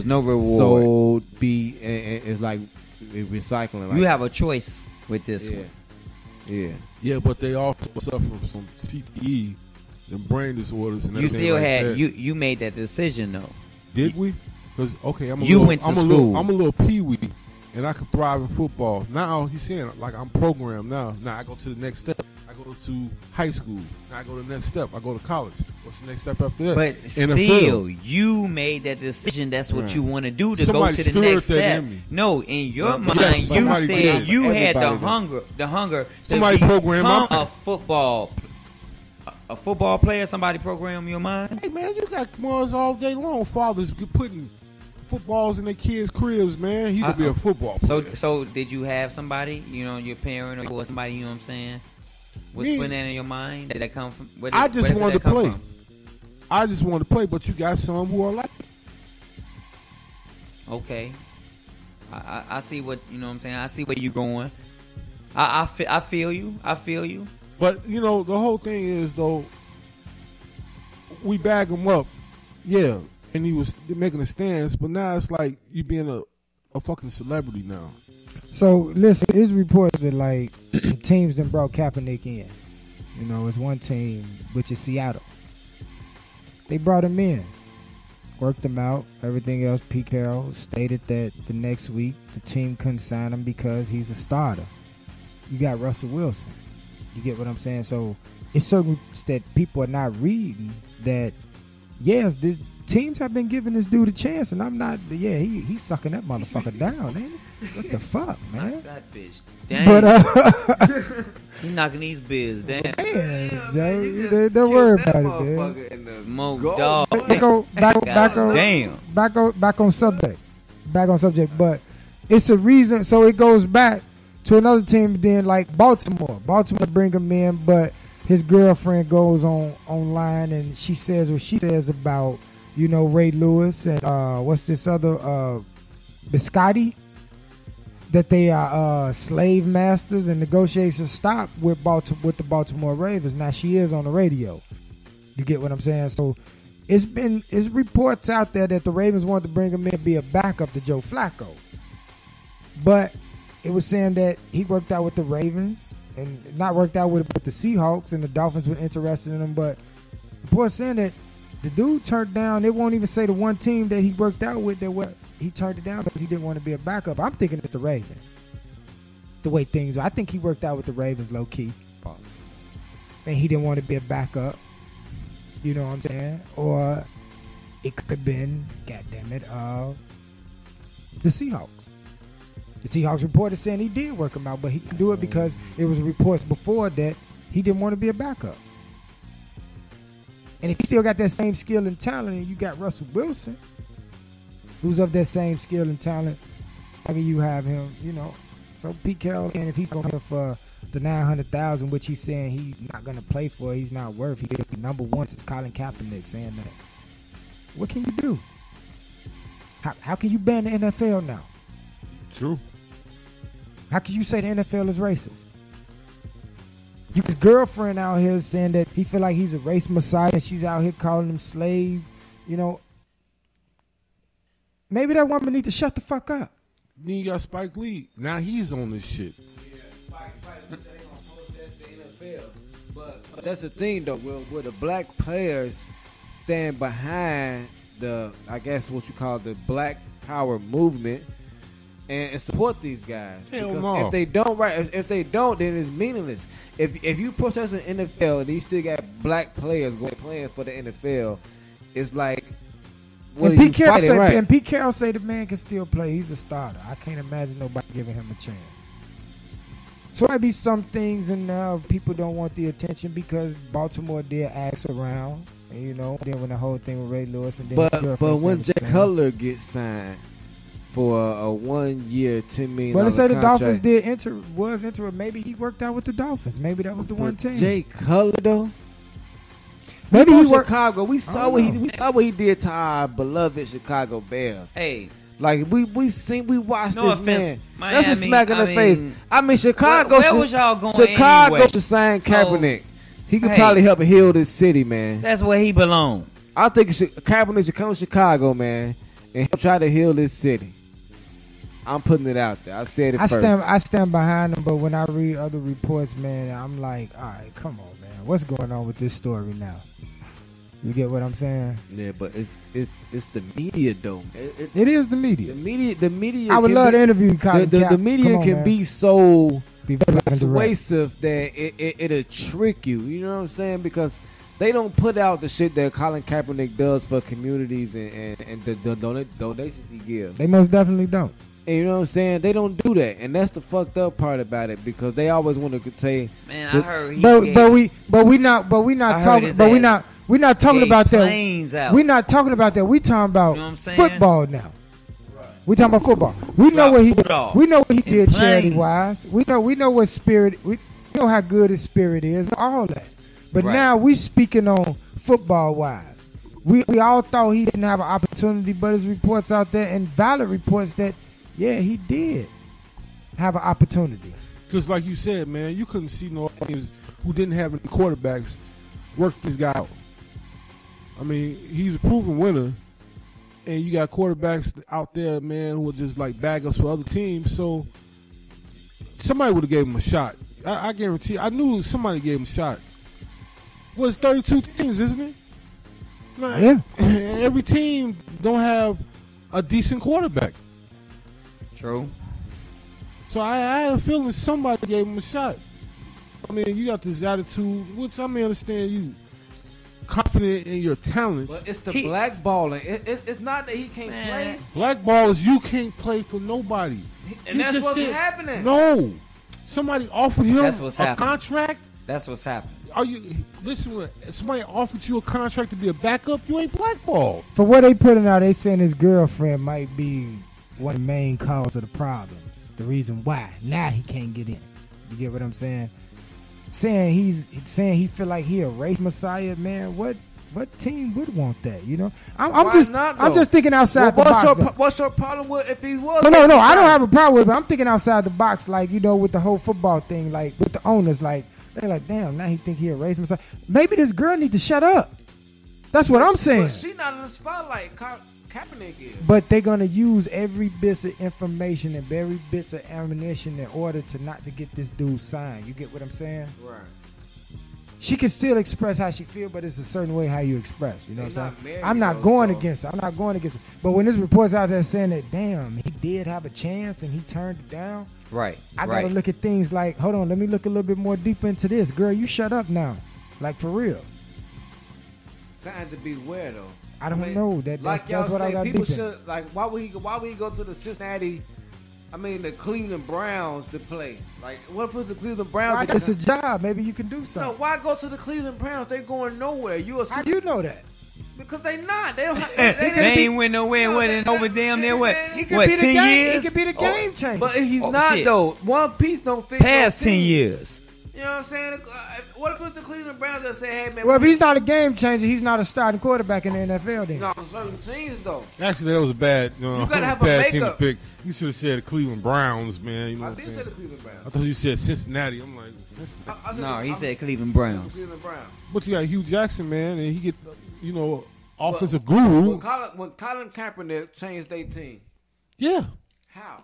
no reward. sold, and it's like recycling. Like, you have a choice with this one. Yeah, but they also suffer from CTE and brain disorders and You everything still like had that. you made that decision though. Did we? Because I'm a school. I'm a little peewee, and I can thrive in football. Now he's saying like I'm programmed now. Now I go to the next step. I go to high school. Now I go to the next step. I go to college. What's the next step after that? But still, you made that decision. That's what you want to do to Somebody go to the next stirred that step. in me. No, in your mind, Yes, you somebody said did. you had the Everybody hunger to Somebody programmed my become mind. a football player. Somebody program your mind. Hey man, you got moms all day long. Fathers putting footballs in their kids' cribs, man. He could be a football player. So did you have somebody, your parent or somebody, you know what I'm saying, was putting that in your mind? Did that come from? I just wanted to play. From? I just wanted to play, but you got some who are like. Okay, I see what you know. What I'm saying, I see where you're going. I feel you. I feel you. But the whole thing is though, we bag him up, yeah, and he was making a stance. But now it's like you being a fucking celebrity now. So listen, there's reports that like teams done brought Kaepernick in. It's one team, which is Seattle. They brought him in, worked him out, everything else. Pete Carroll stated that the next week the team couldn't sign him because he's a starter. You got Russell Wilson. You get what I'm saying? So it's certain that people are not reading that, yes, the teams have been giving this dude a chance, and I'm not, he's sucking that motherfucker down, ain't he? What the fuck, man? Knock that bitch down. But, you knocking these bills down. Man, Joe, don't worry about it, man. Smoke dog. Back on subject. But it's a reason. So it goes back to another team. Then like Baltimore bring him in, but his girlfriend goes online and she says what she says about Ray Lewis and what's this other Biscotti. That they are slave masters and negotiations stopped with the Baltimore Ravens. Now she is on the radio. You get what I'm saying? So it's reports out there that the Ravens wanted to bring him in to be a backup to Joe Flacco. But it was saying that he worked out with the Ravens and not worked out with the Seahawks, and the Dolphins were interested in him. But reports saying that the dude turned down. They won't even say the one team that he worked out with he turned it down because he didn't want to be a backup. I'm thinking it's the Ravens. The way things are. I think he worked out with the Ravens low key. And he didn't want to be a backup. You know what I'm saying? Or it could have been, goddammit, the Seahawks. The Seahawks reported saying he did work him out, but he didn't do it because it was reports before that he didn't want to be a backup. And if he still got that same skill and talent, and you got Russell Wilson, who's of that same skill and talent, how can you have him, So Pete Carroll, and if he's going to for the $900,000, which he's saying he's not going to play for, he's not worth. He's number one since Colin Kaepernick saying that. What can you do? How can you ban the NFL now? True. How can you say the NFL is racist? His girlfriend out here saying that he feel like he's a race messiah, and she's out here calling him slave. Maybe that woman need to shut the fuck up. Then you got Spike Lee. Now he's on this shit. Yeah, Spike Lee said they gonna protest the NFL. But that's the thing though. Will the black players stand behind I guess what you call the Black Power movement and support these guys? Hell because no. if they don't, then it's meaningless. If you protest the NFL and you still got black players playing for the NFL, it's like. And Pete Carroll say the man can still play. He's a starter. I can't imagine nobody giving him a chance. So there might be some things in now people don't want the attention because Baltimore did ask around, and then when the whole thing with Ray Lewis and then. But when Jay Cutler gets signed for a 1 year, $10 million. Well, they say the Dolphins was enter. Maybe he worked out with the Dolphins. Maybe that was the one team. Jay Cutler though. Maybe he worked Chicago. We saw what he did to our beloved Chicago Bears. Hey, like we watched no this offense, man. Miami, That's a smack in the face. I mean, Chicago. Where was y'all going Chicago anyway? should sign Kaepernick. He could probably help heal this city, man. That's where he belongs. I think Kaepernick should come to Chicago, man, and try to heal this city. I'm putting it out there. I said it first. I stand behind him, but when I read other reports, man, I'm like, all right, come on, man. What's going on with this story now? You get what I'm saying? Yeah, but it's the media though. It is the media. The media. I would love to interview Colin Kap. The media can be so be persuasive that it'll trick you. You know what I'm saying? Because they don't put out the shit that Colin Kaepernick does for communities and the donations he gives. They most definitely don't. And you know what I'm saying? They don't do that, and that's the fucked up part about it because they always want to say. Man, I heard he we're not talking about that. We're not talking about that. We talking about football now. Right. We talking about football. We know what he did charity wise. We know what spirit. We know how good his spirit is. All that. But now we speaking on football wise. We all thought he didn't have an opportunity, but his reports out there and valid reports that. Yeah, he did have an opportunity. Because like you said, man, you couldn't see no teams who didn't have any quarterbacks work this guy out. I mean, he's a proven winner, and you got quarterbacks out there, man, who will just like bag us for other teams. So somebody would have gave him a shot. I guarantee. I knew somebody gave him a shot. Well, it's 32 teams, isn't it? Yeah. Every team don't have a decent quarterback. True. So I had a feeling somebody gave him a shot. I mean, you got this attitude, which I may understand you confident in your talents. But it's the blackballing. It's not that he can't play. Blackball is you can't play for nobody. And that's what's happening. No. Somebody offered him a contract. That's what's happening. Listen, somebody offered you a contract to be a backup, you ain't blackballed. For what they putting out, they saying his girlfriend might be one of the main cause of the problems. The reason why. Now he can't get in. You get what I'm saying? Saying he feel like he a race messiah, man. What team would want that? You know? I'm just thinking outside the box. What's your problem with if he was? No, I don't have a problem with it. But I'm thinking outside the box, like, you know, with the whole football thing, like with the owners, like they're like, damn, now he think he a race messiah. Maybe this girl need to shut up. That's what I'm saying. But she not in the spotlight. Kaepernick is. But they're gonna use every bit of information and every bit of ammunition in order to not to get this dude signed. You get what I'm saying? Right. She can still express how she feel, but it's a certain way how you express. You know what I'm saying? I'm not going against her. But when this report's out there saying that, damn, he did have a chance and he turned it down. Right. I gotta look at things like, hold on, let me look a little bit more deeper into this. Girl, you shut up now. Like, for real. Sign to beware though. I don't know. That's what I got people deep in. should, like, why would he go to the Cincinnati, the Cleveland Browns to play? Like, what if it's the Cleveland Browns? It's a job. Maybe you can do something. No, why go to the Cleveland Browns? They're going nowhere. How do you know that? Because they not. They don't. They ain't win nowhere. Over damn near what? He could What? be the 10 game. years? He could be the game changer. But he's not though. One piece don't fit. Past 10 years. You know what I'm saying? What if it's the Cleveland Browns that say, "Hey man"? Well, if he's not a game changer, he's not a starting quarterback in the NFL. Then no, certain teams though. Actually, that was a bad. You gotta have a bad team to makeup. pick. You should have said the Cleveland Browns, man. You know I what did I'm say saying? the Cleveland Browns. I thought you said Cincinnati. I'm like, Cincinnati. No, he said Cleveland Browns. Cleveland Browns. But you got Hugh Jackson, man, and he get, offensive guru. When Colin Kaepernick changed their team. Yeah. How?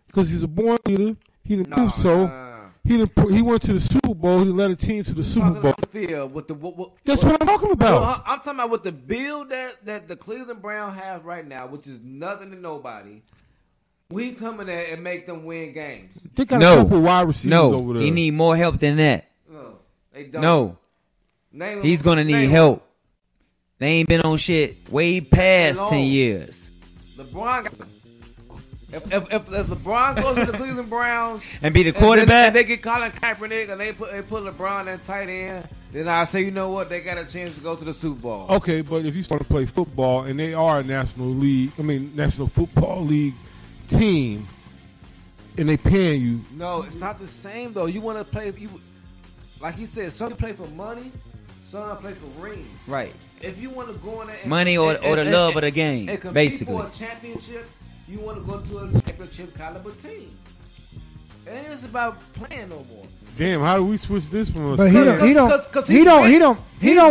Because he's a born leader. He didn't prove so. He went to the Super Bowl. He led a team to the Super Bowl. That's what I'm talking about. I'm talking about with the build that the Cleveland Browns have right now, which is nothing to nobody. We come in there and make them win games. They got a couple wide receivers over there. He need more help than that. No, they don't. No. He's going to need help. They ain't been on shit way past 10 years. LeBron If LeBron goes to the Cleveland Browns and be the quarterback, and they get Colin Kaepernick and they put LeBron in tight end, then I say, you know what, they got a chance to go to the Super Bowl. Okay, but if you start to play football and they are a National Football League team, and they paying you, no, it's not the same though. You want to play, like he said, some play for money, some play for rings. Right. If you want to go in there, money or the love of the game, basically. For a championship. You want to go to a championship caliber team. It ain't just about playing no more. Damn, how do we switch this from? But he don't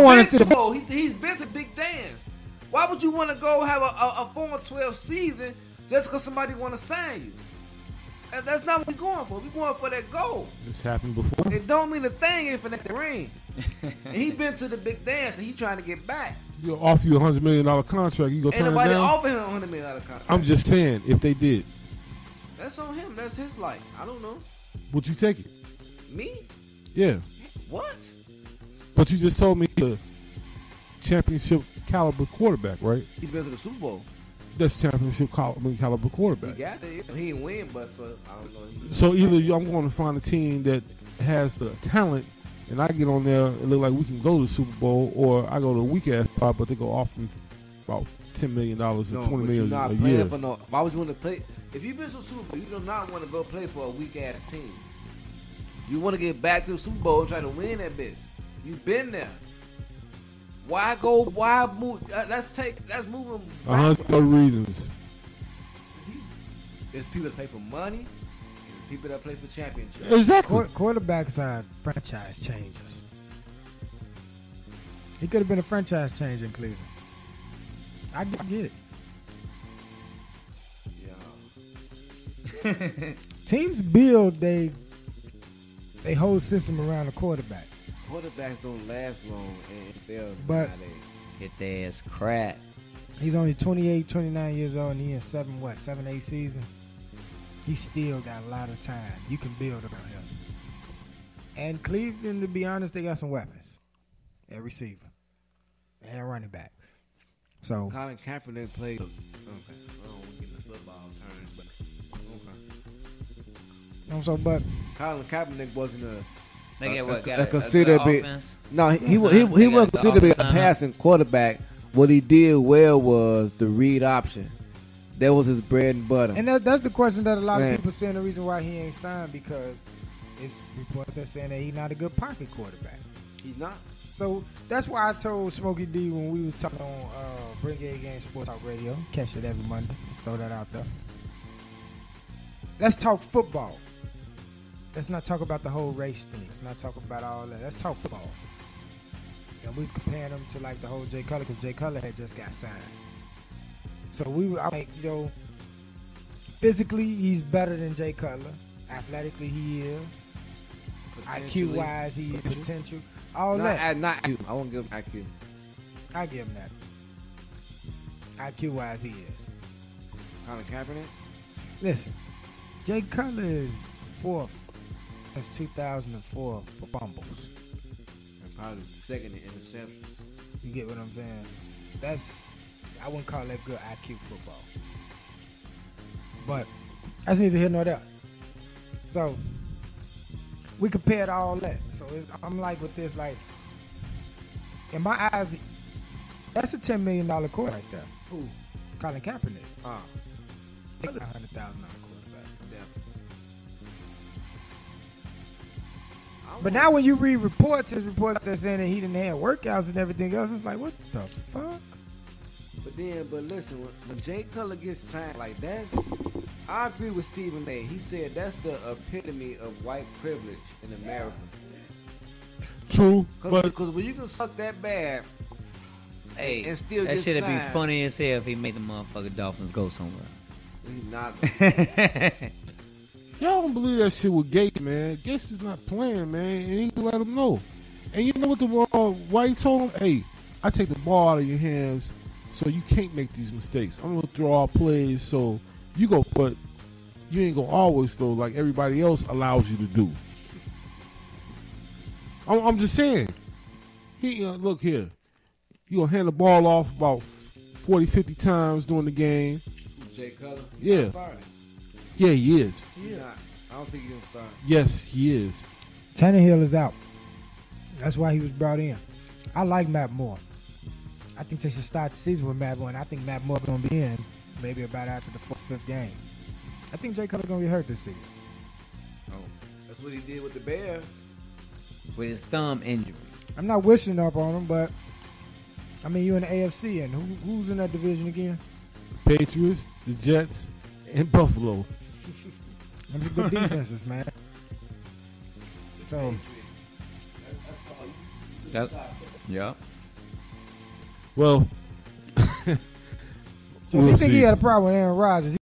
want to. He's been to big dance. Why would you want to go have a 4-12 season just because somebody want to sign you? And that's not what we're going for. We're going for that goal. This happened before. It don't mean a thing if it ain't the ring. And he been to the big dance and he trying to get back. You'll offer you $100 million contract. You go Ain't turn it nobody down? offer him $100 million contract. I'm just saying, if they did, That's on him. That's his life. I don't know. would you take it? Me? Yeah. What? But you just told me a championship caliber quarterback, right? He's been to the Super Bowl. That's championship caliber quarterback. He got there. He didn't win, but so I don't know. So either I'm going to find a team that has the talent, and I get on there and look like we can go to the Super Bowl, or I go to a weak ass spot, but they go off me about $10 million or $20 million not a playing year. for no. Why would you want to play? If you've been to the Super Bowl, you do not want to go play for a weak ass team. You want to get back to the Super Bowl and try to win that bitch. You've been there. Why go? Why move? That's moving. 100 other reasons. There's people that play for money. And people that play for championships. Exactly. Quarterbacks are franchise changers. He could have been a franchise changer in Cleveland. I get it. Yeah. Teams build they whole system around the quarterback. Quarterbacks don't last long in NFL. But nowadays. Hit their ass crap. he's only 28, 29 years old, and he in 7, 8 seasons. He still got a lot of time. You can build around him. And Cleveland, to be honest, they got some weapons at receiver and running back. So Colin Kap didn't play. Okay, I don't want to get in the football terms, but okay. so but Colin Kaepernick wasn't Got considered a big. offense. No, he They wasn't got considered to be a offense, passing quarterback. What he did well was the read option. That was his bread and butter. and that's the question that a lot Man. of people saying the reason why he ain't signed, because it's reports that saying that he's not a good pocket quarterback. He's not. So that's why I told Smokey D when we was talking on Bring A Game Sports Talk Radio. Catch it every Monday. Throw that out there. Let's talk football. Let's not talk about the whole race thing. Let's not talk about all that. Let's talk football. And we was comparing him to like the whole Jay Cutler, because Jay Cutler had just got signed. So I like, physically he's better than Jay Cutler. Athletically he is. IQ wise he is. Potential. All that. Not IQ. I won't give him IQ. I give him that. IQ wise he is. Colin Kaepernick. Listen, Jay Cutler is fourth since 2004 for fumbles. And probably second in interceptions. You get what I'm saying? I wouldn't call that good IQ football. But that's neither here nor there. So we compared all that. So I'm like with this, like, in my eyes, that's a $10 million quarterback right there. Who? Colin Kaepernick. $100,000 quarterback. Yeah. But now when you read reports that saying that he didn't have workouts and everything else, it's like, what the fuck? But listen, when Jay Cutler gets signed like that, I agree with Stephen A. He said that's the epitome of white privilege in America. True, but Because when you can suck that bad, Hey, and still that get shit'd be signed. funny as hell if he made the motherfucking Dolphins go somewhere. he's not. y'all don't believe that shit with Gates, man. Gates is not playing, man, and he can let him know. And you know what why he told him? Hey, I take the ball out of your hands, so you can't make these mistakes. I'm gonna throw all plays, so you go, but you ain't gonna always throw like everybody else allows you to do. I'm just saying. He look here. You gonna hand the ball off about 40, 50 times during the game. Jay Cutler. Yeah. Not starting. Yeah, he is. He's not. I don't think he's gonna start. Yes, he is. Tannehill is out. That's why he was brought in. I like Matt Moore. I think they should start the season with Matt Moore, and I think Matt Moore going to be in maybe about after the 4th, 5th game. I think Jay Cutler going to get hurt this season. Oh, that's what he did with the Bears. With his thumb injury. I'm not wishing up on him, but I mean, you in the AFC, and who's in that division again? Patriots, the Jets, and Buffalo. Those are good defenses, man. So, Yep. Yeah. Well, So if you think he had a problem with Aaron Rodgers,